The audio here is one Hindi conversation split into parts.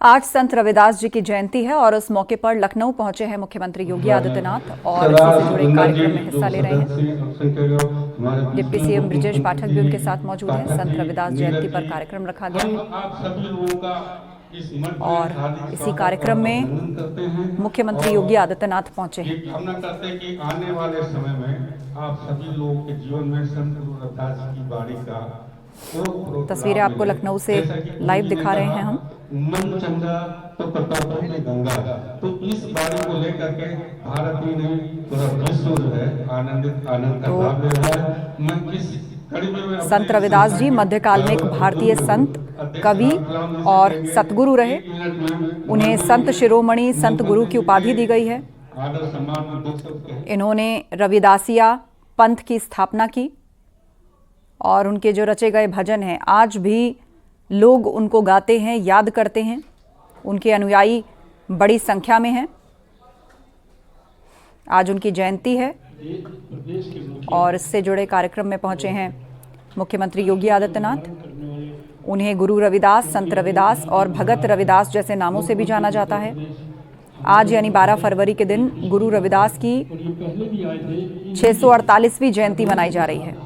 आज संत रविदास जी की जयंती है और उस मौके पर लखनऊ पहुंचे हैं मुख्यमंत्री योगी आदित्यनाथ और इसी से जुड़े कार्यक्रम में हिस्सा ले रहे हैं। डिप्टी सीएम ब्रजेश पाठक भी उनके साथ मौजूद हैं। संत रविदास जयंती पर कार्यक्रम रखा गया है और इसी कार्यक्रम में मुख्यमंत्री योगी आदित्यनाथ पहुंचे हैं। कामना करते हैं कि आने वाले समय में आप सभी लोगों के जीवन में संत रविदास की वाणी का तस्वीरें आपको लखनऊ से लाइव दिखा रहे हैं हम। मन चंगा तो प्रताप में गंगा, तो इस बाणी को लेकर के भारत ही नहीं पूरा विश्व जो है आनंद का लाभ ले रहा है। मैं इस कड़ी में संत रविदास जी मध्यकाल में एक भारतीय संत, कवि और सतगुरु रहे। उन्हें संत शिरोमणि, संत गुरु की उपाधि दी गई है। इन्होंने रविदासिया पंथ की स्थापना की और उनके जो रचे गए भजन हैं आज भी लोग उनको गाते हैं, याद करते हैं। उनके अनुयायी बड़ी संख्या में हैं। आज उनकी जयंती है और इससे जुड़े कार्यक्रम में पहुंचे हैं मुख्यमंत्री योगी आदित्यनाथ। उन्हें गुरु रविदास, संत रविदास और भगत रविदास जैसे नामों से भी जाना जाता है। आज यानी 12 फरवरी के दिन गुरु रविदास की 648वीं जयंती मनाई जा रही है।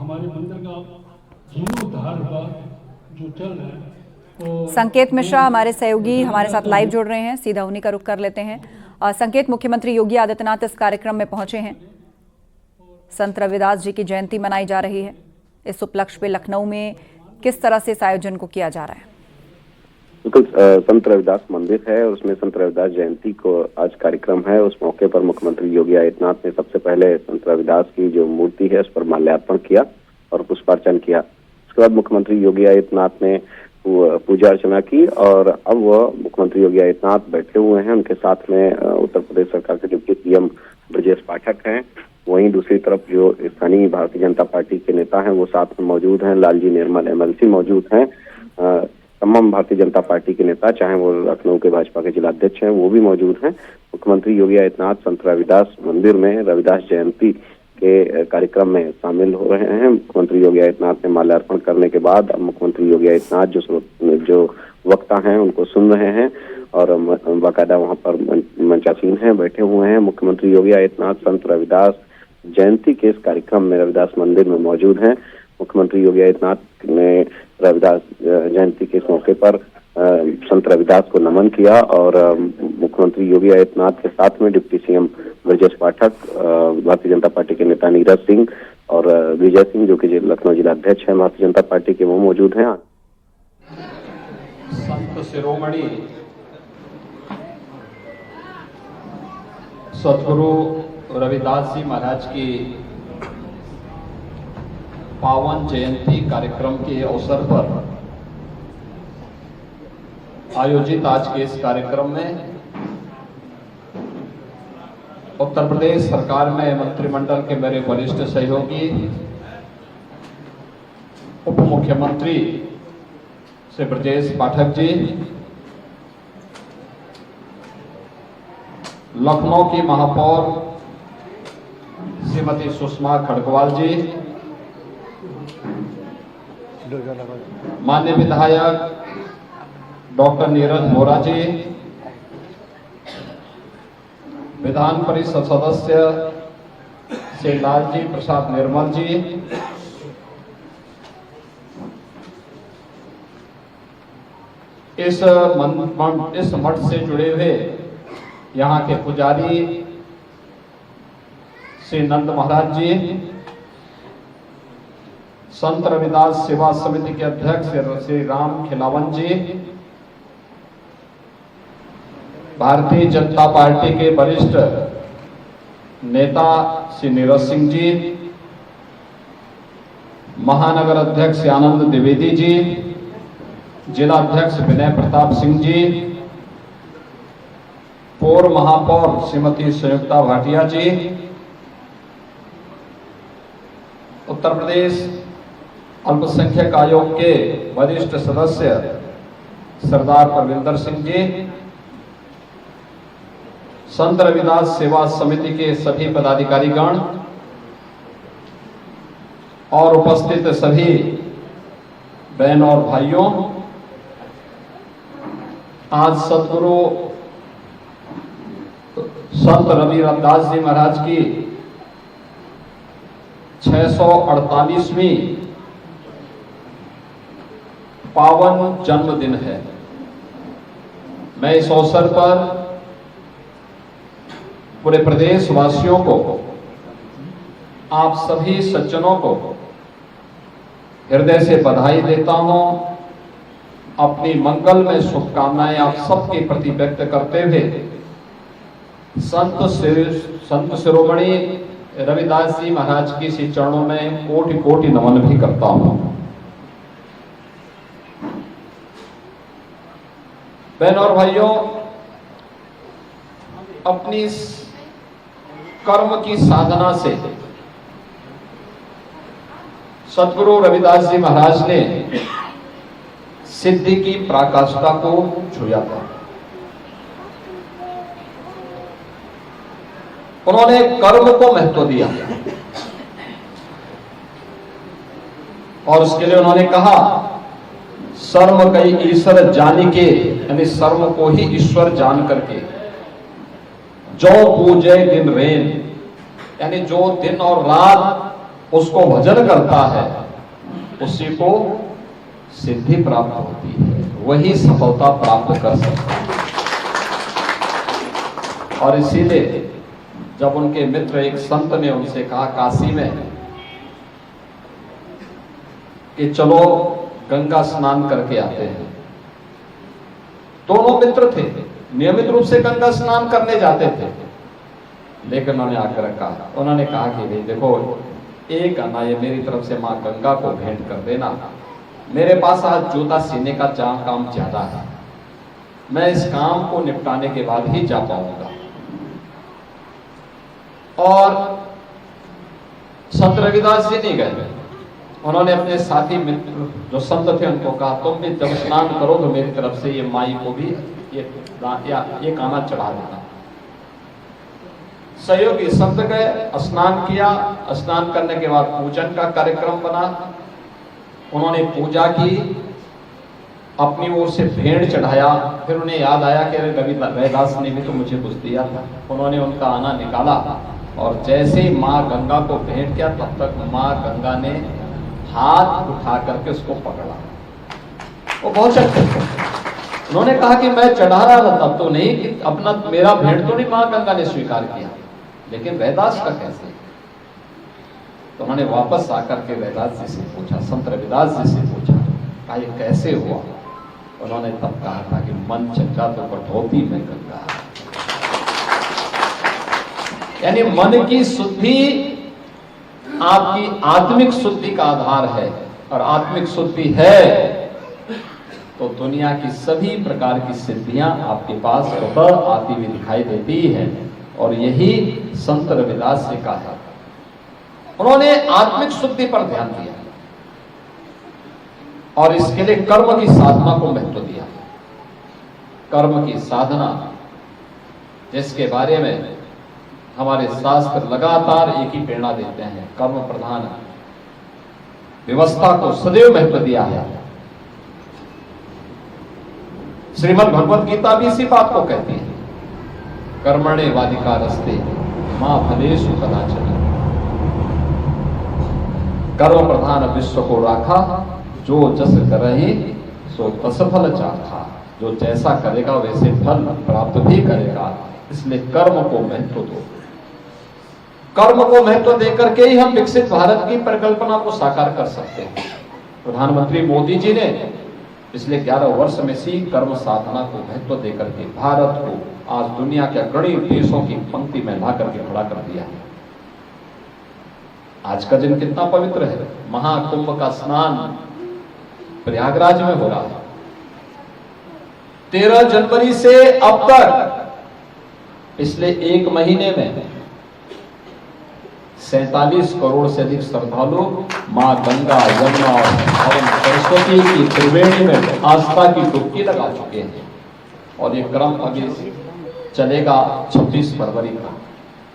संकेत मिश्रा हमारे सहयोगी हमारे साथ लाइव जुड़ रहे हैं, सीधा उन्हीं का रुख कर लेते हैं। संकेत, मुख्यमंत्री योगी आदित्यनाथ इस कार्यक्रम में पहुंचे हैं। संत रविदास जी की जयंती मनाई जा रही है। इस उपलक्ष्य पे लखनऊ में किस तरह से इस आयोजन को किया जा रहा है? बिल्कुल, संत रविदास मंदिर है और उसमें संत रविदास जयंती को आज कार्यक्रम है। उस मौके पर मुख्यमंत्री योगी आदित्यनाथ ने सबसे पहले संत रविदास की जो मूर्ति है उस पर माल्यार्पण किया और पुष्पार्चन किया। उसके बाद मुख्यमंत्री योगी आदित्यनाथ ने पूजा अर्चना की और अब वह मुख्यमंत्री योगी आदित्यनाथ बैठे हुए हैं। उनके साथ में उत्तर प्रदेश सरकार के डिप्टी सीएम ब्रजेश पाठक हैं। वहीं दूसरी तरफ जो स्थानीय भारतीय जनता पार्टी के नेता हैं वो साथ में मौजूद हैं। लालजी निर्मल MLC मौजूद हैं। तमाम भारतीय जनता पार्टी के नेता, चाहे वो लखनऊ के भाजपा के जिलाध्यक्ष हैं, वो भी मौजूद हैं। मुख्यमंत्री योगी आदित्यनाथ संत रविदास मंदिर में रविदास जयंती के कार्यक्रम में शामिल हो रहे हैं। मुख्यमंत्री योगी आदित्यनाथ ने माल्यार्पण करने के बाद अब मुख्यमंत्री योगी आदित्यनाथ जो वक्ता हैं उनको सुन रहे हैं और बाकायदा वहां पर मंचासीन हैं, बैठे हुए हैं। मुख्यमंत्री योगी आदित्यनाथ संत रविदास जयंती के इस कार्यक्रम में रविदास मंदिर में मौजूद हैं। मुख्यमंत्री योगी आदित्यनाथ ने रविदास जयंती के इस मौके पर संत रविदास को नमन किया और मुख्यमंत्री योगी आदित्यनाथ के साथ में deputy CM Brajesh Pathak, Bharatiya Janata party के नेता नीरज सिंह और विजय सिंह जो कि लखनऊ जिलाध्यक्ष हैं भारतीय जनता पार्टी के, वो मौजूद हैं। संत शिरोमणि सतगुरु रविदास जी महाराज की पावन जयंती कार्यक्रम के अवसर पर आयोजित आज के इस कार्यक्रम में उत्तर प्रदेश सरकार में मंत्रिमंडल के मेरे वरिष्ठ सहयोगी, उप मुख्यमंत्री श्री ब्रजेश पाठक जी, लखनऊ की महापौर श्रीमती सुषमा खड़गवाल जी, माननीय विधायक डॉक्टर नीरज मोरा जी, विधान परिषद सदस्य श्री लालजी प्रसाद निर्मल जी, इस मठ से जुड़े हुए यहाँ के पुजारी श्री नंद महाराज जी, संत रविदास सेवा समिति के अध्यक्ष श्री राम खिलावन जी, भारतीय जनता पार्टी के वरिष्ठ नेता श्री नीरज सिंह जी, महानगर अध्यक्ष आनंद द्विवेदी जी, जिला अध्यक्ष विनय प्रताप सिंह जी, पूर्व महापौर श्रीमती संयुक्ता भाटिया जी, उत्तर प्रदेश अल्पसंख्यक आयोग के वरिष्ठ सदस्य सरदार परविंदर सिंह जी, संत रविदास सेवा समिति के सभी पदाधिकारीगण और उपस्थित सभी बहनों और भाइयों, आज सतगुरु संत रविदास जी महाराज की 648वीं पावन जन्मदिन है। मैं इस अवसर पर पूरे प्रदेश वासियों को, आप सभी सज्जनों को हृदय से बधाई देता हूं। अपनी मंगल में शुभकामनाएं आप सबके प्रति व्यक्त करते हुए संत शिरोमणि रविदास जी महाराज की श्री चरणों में कोटि कोटि नमन भी करता हूं। बहन और भाइयों, अपनी कर्म की साधना से सतगुरु रविदास जी महाराज ने सिद्धि की पराकाष्ठा को छुआ था। उन्होंने कर्म को महत्व दिया और उसके लिए उन्होंने कहा, सर्व कई ईश्वर जानी के, यानी सर्व को ही ईश्वर जान करके, जो पूजे दिन रेन, यानी जो दिन और रात उसको भजन करता है उसी को सिद्धि प्राप्त होती है, वही सफलता प्राप्त कर सकता है। और इसीलिए जब उनके मित्र एक संत ने उनसे कहा काशी में कि चलो गंगा स्नान करके आते हैं, दोनों मित्र थे, नियमित रूप से गंगा स्नान करने जाते थे, लेकिन उन्होंने आकर कहा, उन्होंने कहा कि भाई देखो, एक आना ये मेरी तरफ से मां गंगा को भेंट कर देना, मेरे पास आज जूता सीने का काम ज्यादा है, मैं इस काम को निपटाने के बाद ही जा पाऊंगा। और संत रविदास जी नहीं गए, उन्होंने अपने साथी मित्र जो संत थे उनको कहा, तुम भी जब स्नान करो तो मेरी तरफ से ये माई को भी ये काना चढ़ा देना। सहयोगी संत गए, स्नान किया, स्नान करने के बाद पूजन का कार्यक्रम बना, उन्होंने पूजा की, अपनी ओर से भेंट चढ़ाया, फिर उन्हें याद आया कि रविदास ने भी तो मुझे कुछ दिया था। उन्होंने उनका आना निकाला और जैसे ही माँ गंगा को भेंट किया तब तक माँ गंगा ने हाथ उठा करके उसको पकड़ा। वो बहुत अच्छे थे। उन्होंने कहा कि मैं चढ़ा रहा था तब तो नहीं, कि अपना मेरा भेंट तो नहीं माँ गंगा ने स्वीकार किया, लेकिन रविदास का कैसे? तो उन्होंने वापस आकर के रविदास जी से पूछा, संत रविदास जी से पूछा, कहा ये कैसे हुआ? उन्होंने तब कहा था कि मन चंगा तो कठौती में गंगा, यानी मन की शुद्धि आपकी आत्मिक शुद्धि का आधार है, और आत्मिक शुद्धि है तो दुनिया की सभी प्रकार की सिद्धियां आपके पास स्वतः आती हुई दिखाई देती है। और यही संत रविदास जी का है। उन्होंने आत्मिक शुद्धि पर ध्यान दिया और इसके लिए कर्म की साधना को महत्व दिया। कर्म की साधना, जिसके बारे में हमारे शास्त्र लगातार एक ही प्रेरणा देते हैं, कर्म प्रधान व्यवस्था को सदैव महत्व दिया है। श्रीमद् भगवत गीता भी इसी बात को कहती है, कर्मणे वाधिकारस्ते मां फलेषु कदाचन। कर्म प्रधान विश्व को राखा, जो जस करहि सो तस फल चाखा। जो जैसा करेगा वैसे फल प्राप्त भी करेगा, इसलिए कर्म को महत्व दो। कर्म को महत्व देकर के ही हम विकसित भारत की परिकल्पना को साकार कर सकते हैं। प्रधानमंत्री मोदी जी ने पिछले 11 वर्ष में सी कर्म साधना को महत्व देकर के भारत को आज दुनिया के अग्रणी देशों की पंक्ति में ला करके खड़ा कर दिया है। आज का दिन कितना पवित्र है, महाकुंभ का स्नान प्रयागराज में हो रहा है। 13 जनवरी से अब तक पिछले एक महीने में 47 करोड़ से अधिक श्रद्धालु मां गंगा, यमुना और सरस्वती की त्रिवेणी में आस्था की डुबकी लगा चुके हैं। और ये क्रम अभी चलेगा 26 फरवरी का।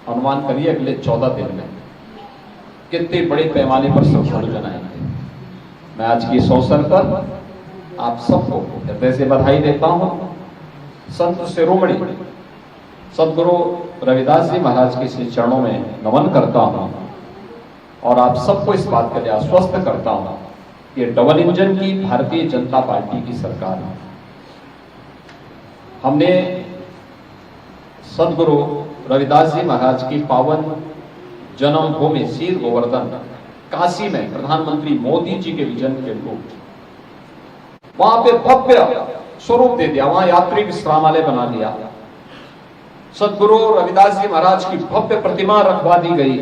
अनुमान करिए अगले 14 दिन में कितने बड़े पैमाने पर श्रद्धालु जन आएंगे। मैं आज की इस अवसर पर आप सबको हृदय से बधाई देता हूं। संत शिरोमणि सदगुरु रविदास जी महाराज के श्री चरणों में नमन करता हूं और आप सबको इस बात के लिए आश्वस्त करता हूं कि डबल इंजन की भारतीय जनता पार्टी की सरकार है। हमने सदगुरु रविदास जी महाराज की पावन जन्मभूमि शीर गोवर्धन काशी में प्रधानमंत्री मोदी जी के विजन के अनुरूप वहां पे भव्य स्वरूप दे दिया, वहां यात्री विश्रामालय बना दिया, सदगुरु रविदास जी महाराज की भव्य प्रतिमा रखवा दी गई,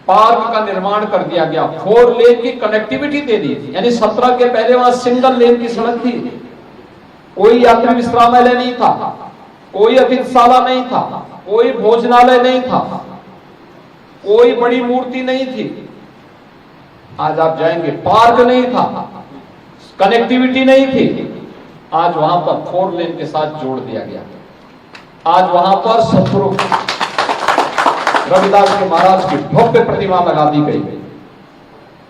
पार्क का निर्माण कर दिया गया, 4 लेन की कनेक्टिविटी दे दी, यानी 17 के पहले वहां सिंगल लेन की सड़क थी, कोई यात्री विश्रामालय नहीं था, कोई अतिथिशाला नहीं था, कोई भोजनालय नहीं था, कोई बड़ी मूर्ति नहीं थी। आज आप जाएंगे पार्क नहीं था, कनेक्टिविटी नहीं थी, आज वहां पर 4 लेन के साथ जोड़ दिया गया। आज वहां पर सदगुरु रविदास जी महाराज की भव्य प्रतिमा लगा दी गई,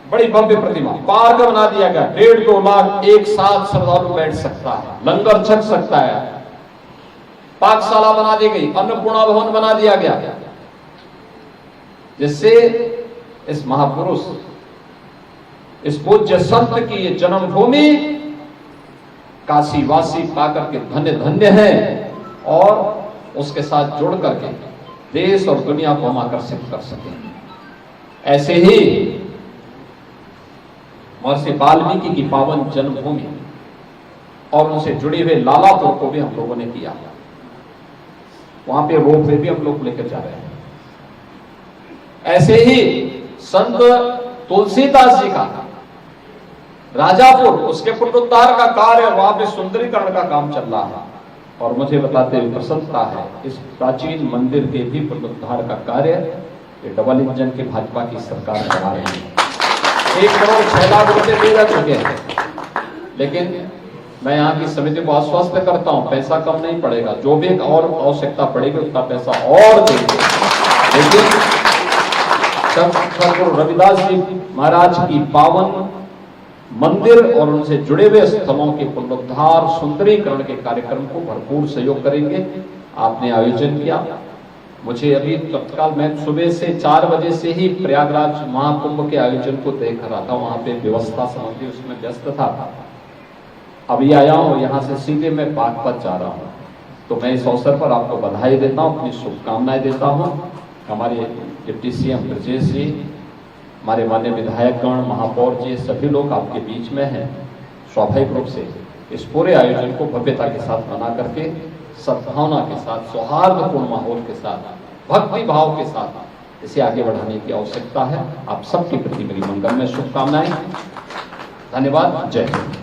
बड़ी भव्य प्रतिमा, पार्क बना दिया गया, 1.5-2 लाख एक साथ श्रद्धालु बैठ सकता है, लंगर छक सकता है, पाकशाला बना दी गई, अन्नपूर्णा भवन बना दिया गया, जिससे इस महापुरुष, इस पूज्य संत की ये जन्मभूमि काशी वासी पाकर के धन्य धन्य है और उसके साथ जुड़ करके देश और दुनिया को हम आकर्षित कर सकें। ऐसे ही महर्षि वाल्मीकि की पावन जन्मभूमि और उनसे जुड़े हुए लालापुर को भी हम लोगों ने किया, वहां पे रोपवे भी हम लोग लेकर जा रहे हैं। ऐसे ही संत तुलसीदास जी का राजापुर, उसके पुनरुद्धार का कार्य, वहां पे सुंदरीकरण का काम चल रहा है और मुझे बताते हुए प्रसन्नता है, इस प्राचीन मंदिर के भी पुनरुद्धार का कार्य ये डबल इंजन के भाजपा की सरकार करा रही है। 1 करोड़ 6 लाख रुपए दे जा चुके हैं, लेकिन मैं यहाँ की समिति को आश्वस्त करता हूँ पैसा कम नहीं पड़ेगा, जो भी और आवश्यकता पड़ेगी उतना पैसा और देंगे। लेकिन सदगुरु रविदास जी महाराज की पावन मंदिर और उनसे जुड़े हुए स्थलों के पुनरुद्धार सुंदरीकरण के कार्यक्रम को भरपूर सहयोग करेंगे। आपने आयोजन किया, मुझे अभी तत्काल, मैं सुबह से 4 बजे से ही प्रयागराज महाकुंभ के आयोजन को देख रहा था, वहां पे व्यवस्था संबंधी उसमें व्यस्त था। अभी आया हूं, यहाँ से सीधे मैं बागपत जा रहा हूँ, तो मैं इस अवसर पर आपको बधाई देता हूँ, अपनी शुभकामनाएं देता हूँ। हमारे डिप्टी सीएम ब्रजेश जी, हमारे माननीय विधायकगण, महापौर जी, सभी लोग आपके बीच में हैं। स्वाभाविक रूप से इस पूरे आयोजन को भव्यता के साथ मना करके सद्भावना के साथ, सौहार्दपूर्ण माहौल के साथ, भक्ति भाव के साथ इसे आगे बढ़ाने की आवश्यकता है। आप सबके प्रति मेरी मंगलमय शुभकामनाएं। धन्यवाद। जय हिंद।